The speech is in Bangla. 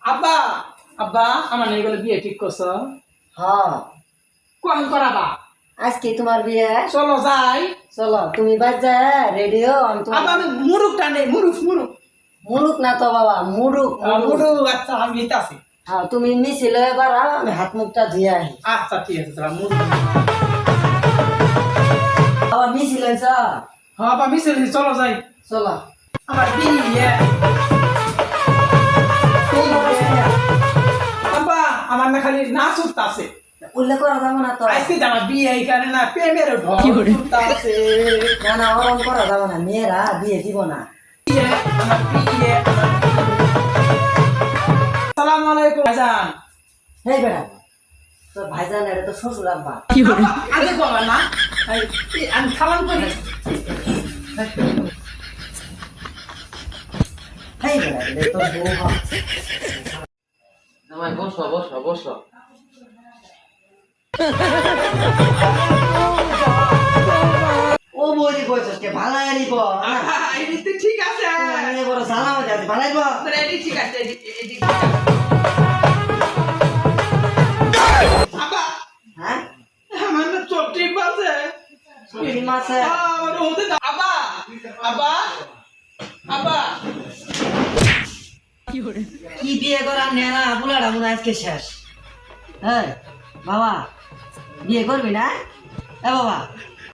আব্বা আব্বা আমার নেই বলে বিয়ে ঠিক করছো হ্যাঁ কোন করাবা আজকে তোমার বিয়ে চলো যাই চলো তুমি বাজা রেডিও আমি আব্বা তোমার আমি মুরুকটা নেই মুরুক মুরুক মুরুক না তো বাবা মুরুক মুরুক আচ্ছা আমি নিতে আসি হ্যাঁ তুমি মিছিলে এবার আমি হাত মুখটা ধুয়ে আহি আচ্ছা ঠিক আছে তাহলে মুরুক বাবা মিছিল হয়েছ হ্যাঁ আব্বা মিছিল চলো যাই চলো আমার বিয়ে আব্বা আমার না খালি নাচ উঠতে আছে উল্লেখ করা যাবো না তো আজকে আমার বিয়ে এইখানে না প্রেমের ঢল উঠতে আছে না না ওরম করা যাবো না মেয়েরা বিয়ে দিব না বিয়ে আমার বিয়ে আসসালামু আলাইকুম ভাইজান হেই বেড়া তো ভাইজান এটা তো শ্বশুর আব্বা আব্বা, আগে বাবা না আমি সালাম করি হেই বেড়া এটা তো বউ হয়। জামাই বসো বসো বসো ও বৌদি বলছিস কে ভালাই আনিব এটি তো ঠিক আছে বড় সালাম আছে ভালাইব এটি ঠিক আছে এটি আব্বা হ্যাঁ আমার না চোখ ঠিক আছে সত্যি মাছে আমার হতে দাও আব্বা আব্বা আব্বা কি বিয়ে করার নেনা বুলাটা মনে হয় আজকে শেষ হ্যাঁ বাবা বিয়ে করবি না এ বাবা